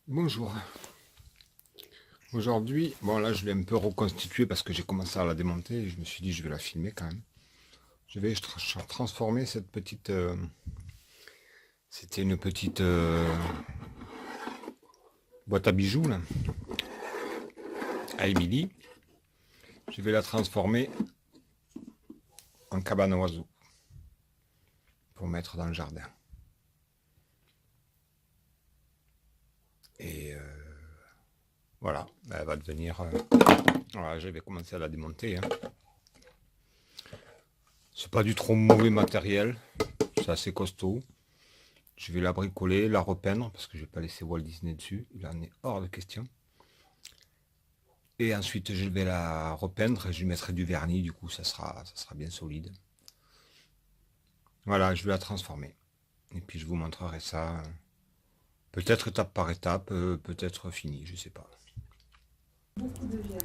Bonjour. Aujourd'hui, bon là je l'ai un peu reconstitué parce que j'ai commencé à la démonter et je me suis dit je vais la filmer quand même. Je vais transformer cette petite... c'était une petite boîte à bijoux là, à Émilie. Je vais la transformer en cabane à oiseaux pour mettre dans le jardin. Et voilà, elle va devenir... voilà, je vais commencer à la démonter. Hein. C'est pas du trop mauvais matériel, c'est assez costaud. Je vais la bricoler, la repeindre, parce que je vais pas laisser Walt Disney dessus, il en est hors de question. Et ensuite je vais la repeindre et je lui mettrai du vernis, du coup ça sera bien solide. Voilà, je vais la transformer. Et puis je vous montrerai ça, peut-être étape par étape, peut-être fini, je sais pas. Beaucoup de germes.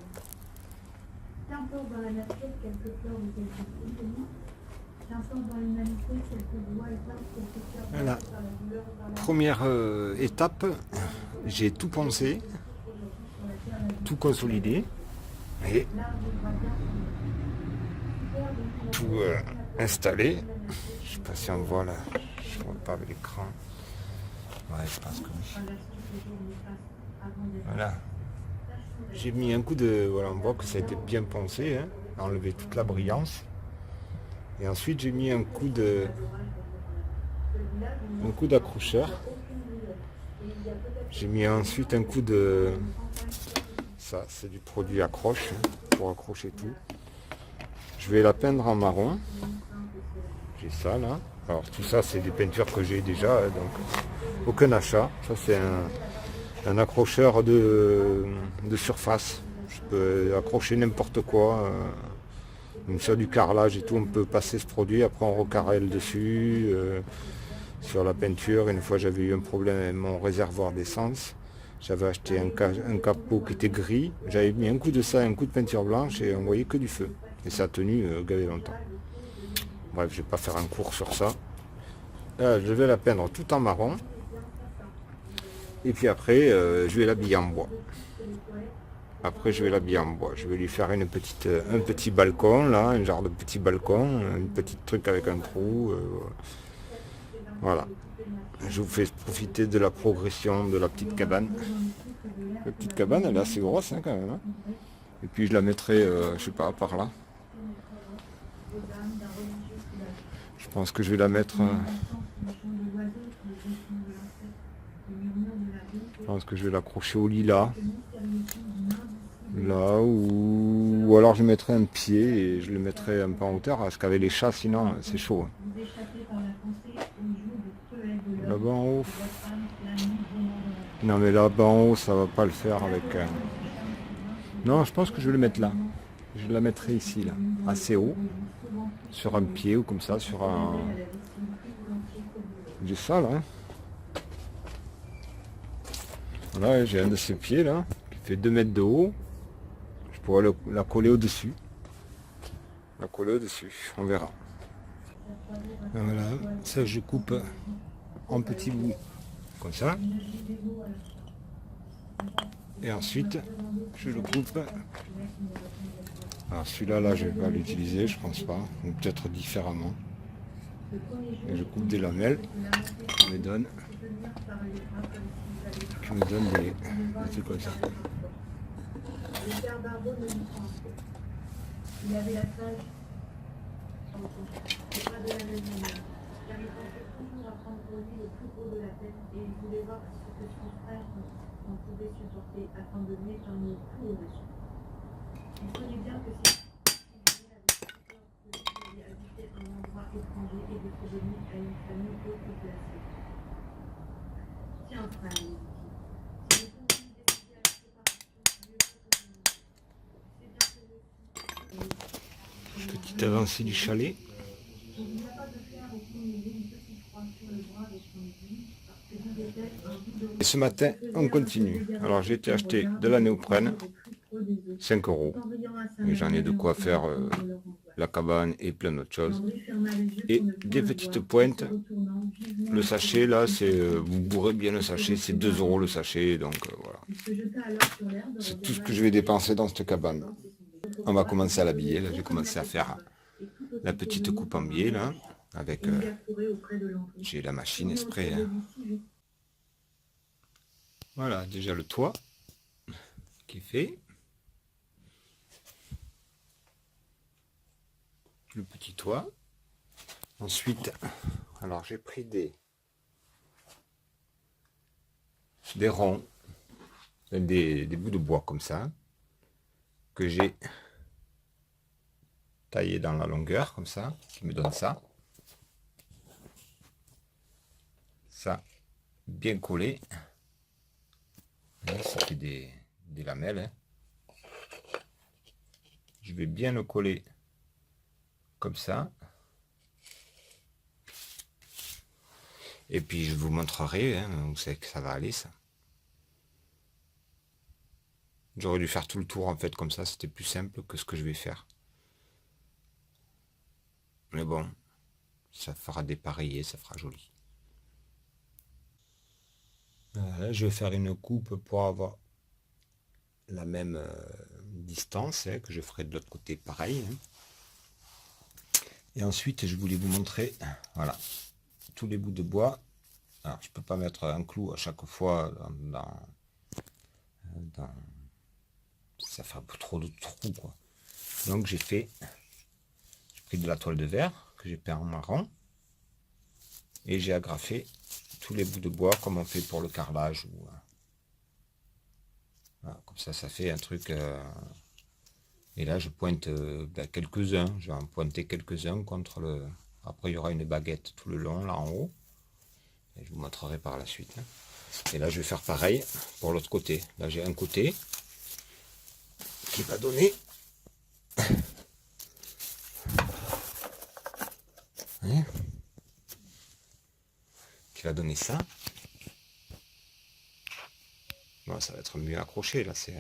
Qu'importe dans la nature quelques fleurs ou quelques fruits, qu'importe dans l'humanité quelques doigts éteints, quelques cœurs Voilà. par la douleur ou par la Première étape, j'ai tout poncé, tout consolidé et tout installé. Je sais pas si on voit là, je vois pas avec l'écran. Ouais, je pense que oui. Voilà. J'ai mis un coup de... Voilà, on voit que ça a été bien poncé, hein, enlevé toute la brillance. Et ensuite j'ai mis un coup d'accrocheur. J'ai mis ensuite un coup de... Ça, c'est du produit accroche, hein, pour accrocher tout. Je vais la peindre en marron. J'ai ça là. Alors tout ça c'est des peintures que j'ai déjà, hein, donc aucun achat. Ça c'est un accrocheur de surface. Je peux accrocher n'importe quoi. Même sur du carrelage et tout, on peut passer ce produit. Après on recarrelle dessus. Sur la peinture, une fois j'avais eu un problème avec mon réservoir d'essence. J'avais acheté un capot qui était gris. J'avais mis un coup de ça, un coup de peinture blanche et on voyait que du feu. Et ça a tenu gavé longtemps. Bref, je vais pas faire un cours sur ça. Là, je vais la peindre tout en marron. Et puis après, je vais l'habiller en bois. Après, je vais l'habiller en bois. Je vais lui faire un petit balcon, là, un genre de petit balcon, un petit truc avec un trou. Voilà. Je vous fais profiter de la progression de la petite cabane. La petite cabane, elle est assez grosse hein, quand même. Hein. Et puis je la mettrai, je sais pas, par là. Je pense que je vais la mettre... je pense que je vais l'accrocher au lit là. Là, ou alors je mettrai un pied et je le mettrai un peu en hauteur, parce qu'avec les chats, sinon, c'est chaud. Là-bas en haut... Non mais là-bas en haut, ça va pas le faire avec... Non, je pense que je vais le mettre là. Je la mettrai ici, là, assez haut, sur un pied ou comme ça, sur un... J'ai ça, là. Hein. Voilà, j'ai un de ces pieds, là, qui fait 2 mètres de haut. Je pourrais la coller au-dessus. La coller au-dessus, on verra. Et voilà, ça je coupe en petits bouts, comme ça. Et ensuite, je le coupe. Alors celui-là, là, je vais pas l'utiliser, je pense pas. Ou peut-être différemment. Et je coupe des lamelles qui me donnent des trucs comme ça. Il avait la sage c'est pas de la même manière, car il pensait toujours à prendre pour lui le plus haut de la tête et il voulait voir ce que son frère en pouvait supporter afin de lui épargner tout au-dessus. Il connaît bien que si il avait peur que lui habiter un endroit étranger et d'être donné à une famille autre que la sienne. Tiens, frère, lui dit-il, si le conduit décidé à la séparation, mieux que de c'est bien que Petite avancée du chalet. Et ce matin, on continue. Alors j'ai été acheter de la néoprène, 5 €. Et j'en ai de quoi faire la cabane et plein d'autres choses. Landry ferma les yeux Et pour ne point des le petites voir, pointes. se retournant vivement Le vers sachet le là, petit c'est cochon. vous bourrez bien le sachet, c'est 2 € le sachet, donc voilà. Il se jeta alors sur l'herbe, C'est tout ce regarda que les je vais feuilles dépenser dans qui cette cabane. s'épanchaient sur son dos. On va commencer à l'habiller, là Autrefois, j'ai comme commencé à faire et tout la aussitôt petite venu coupe en par un biais là, mot, avec et il accourait auprès de Landry. j'ai la machine Tournait exprès. autour de Hein. lui si vite. Voilà, déjà le toit qui est fait. Le petit toit. Ensuite, alors j'ai pris des ronds, des bouts de bois comme ça, que j'ai taillé dans la longueur, comme ça, qui me donne ça. Ça, bien collé. Ça fait des lamelles. Hein. Je vais bien le coller comme ça. Et puis je vous montrerai hein, où c'est que ça va aller ça. J'aurais dû faire tout le tour en fait comme ça, c'était plus simple que ce que je vais faire. Mais bon, ça fera dépareiller, ça fera joli. Là, je vais faire une coupe pour avoir la même distance hein, que je ferai de l'autre côté pareil. Hein. Et ensuite, je voulais vous montrer, voilà, tous les bouts de bois. Alors, je peux pas mettre un clou à chaque fois ça fait un peu trop de trous quoi. Donc j'ai pris de la toile de verre que j'ai peint en marron et j'ai agrafé tous les bouts de bois comme on fait pour le carrelage ou voilà, comme ça fait un truc et là je pointe quelques-uns, je vais en pointer quelques-uns contre le, après il y aura une baguette tout le long là en haut et je vous montrerai par la suite hein. Et là je vais faire pareil pour l'autre côté. Là j'ai un côté qui va donner hein, qui va donner ça. Bon, ça va être mieux accroché là c'est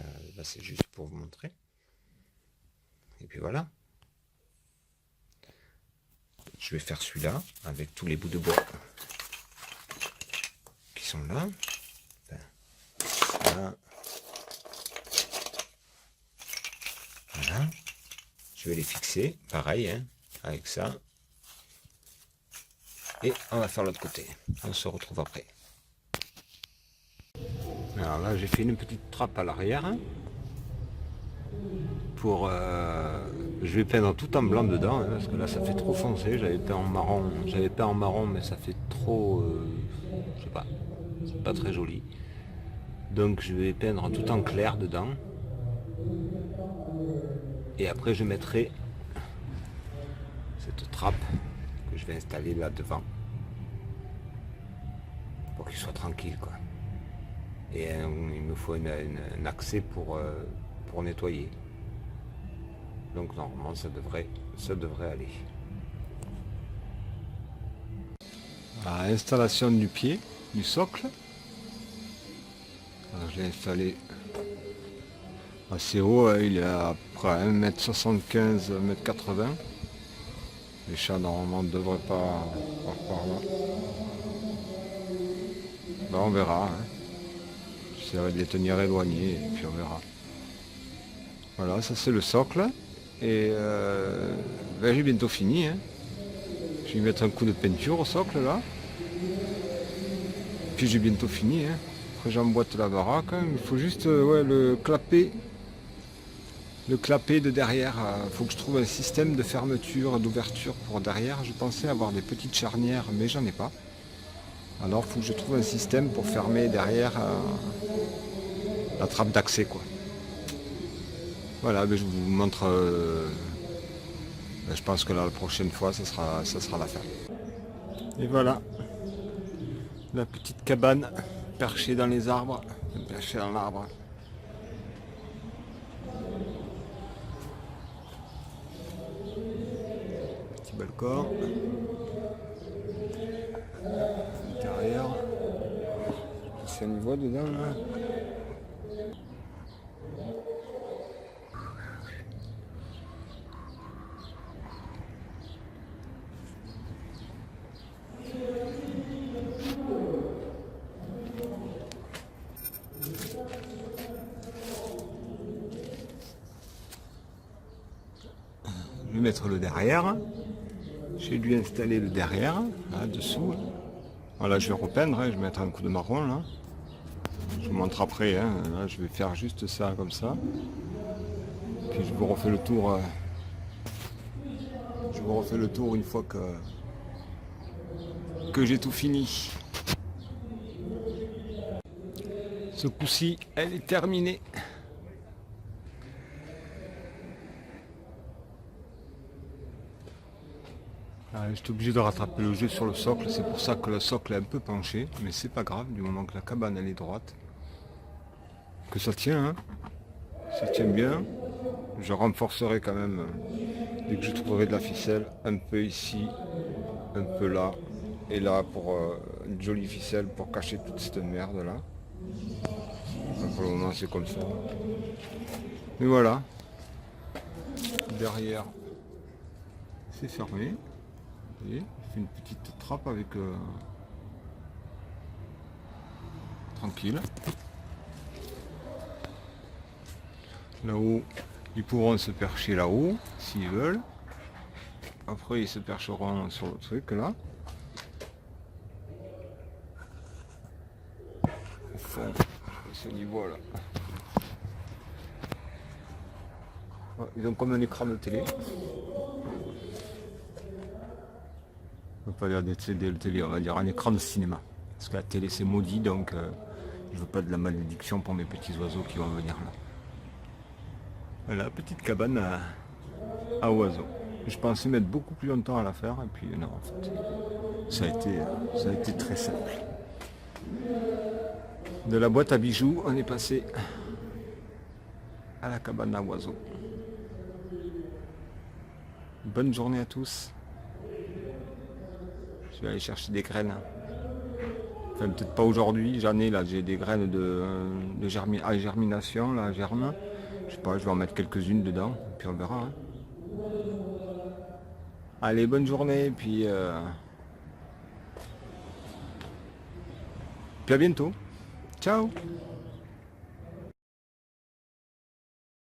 juste pour vous montrer. Et puis voilà. Je vais faire celui-là avec tous les bouts de bois qui sont là. Enfin, là. Voilà. Je vais les fixer, pareil, hein, avec ça. Et on va faire l'autre côté. On se retrouve après. Alors là, j'ai fait une petite trappe à l'arrière. Hein, pour, je vais peindre tout en blanc dedans, hein, parce que là, ça fait trop foncé. J'avais peint en marron, mais ça fait trop, je sais pas, c'est pas très joli. Donc je vais peindre tout en clair dedans. Et après je mettrai cette trappe que je vais installer là devant. Pour qu'il soit tranquille quoi. Et il me faut un accès pour nettoyer. Donc normalement ça devrait aller. La installation du pied, du socle. Alors, je l'ai installé assez haut, il est à près 1m75, 1m80. Les chats normalement ne devraient pas par là. Ben, on verra. Hein. J'essaierai de les tenir éloignés et puis on verra. Voilà, ça c'est le socle. Et ben, j'ai bientôt fini. Hein. Je vais mettre un coup de peinture au socle là. Puis j'ai bientôt fini. Hein. Après j'emboîte la baraque. Hein. Il faut juste ouais, le clapet de derrière. Il faut que je trouve un système de fermeture, d'ouverture pour derrière. Je pensais avoir des petites charnières, mais j'en ai pas. Alors il faut que je trouve un système pour fermer derrière la trappe d'accès quoi. Voilà, ben, je vous montre. Ben, je pense que là, la prochaine fois, ça sera la fin. Et voilà, la petite cabane perchée dans les arbres, perchée dans l'arbre. Petit balcon. Intérieur. C'est un niveau dedans là. mettre le derrière. Je vais lui installer le derrière, là, dessous. Voilà, je vais repeindre, je vais mettre un coup de marron, là. Je vous montre après, là, je vais faire juste ça, comme ça. Puis je vous refais le tour. Je vous refais le tour une fois que j'ai tout fini. Ce coup-ci, elle est terminée. J'étais obligé de rattraper le jeu sur le socle, c'est pour ça que le socle est un peu penché, mais c'est pas grave du moment que la cabane elle est droite. Que ça tient, hein. Ça tient bien. Je renforcerai quand même, dès que je trouverai de la ficelle, un peu ici, un peu là, et là pour une jolie ficelle pour cacher toute cette merde là. Enfin, pour le moment c'est comme ça. Et voilà. Derrière, c'est fermé. Vous voyez, je fais une petite trappe avec tranquille. Là-haut, ils pourront se percher là-haut s'ils veulent. Après, ils se percheront sur le truc là. Au fond, ce niveau là. Ouais, ils ont comme un écran de télé. On va pas dire de télé, on va dire un écran de cinéma. Parce que la télé c'est maudit, donc je veux pas de la malédiction pour mes petits oiseaux qui vont venir là. Voilà, petite cabane à oiseaux. Je pensais mettre beaucoup plus longtemps à la faire, et puis non, en fait, ça a été très simple. De la boîte à bijoux, on est passé à la cabane à oiseaux. Bonne journée à tous. Je vais aller chercher des graines. Enfin, peut-être pas aujourd'hui, j'en ai là, j'ai des graines de germination, là, germe. Je sais pas, je vais en mettre quelques-unes dedans, puis on verra. Hein. Allez, bonne journée, puis à bientôt. Ciao.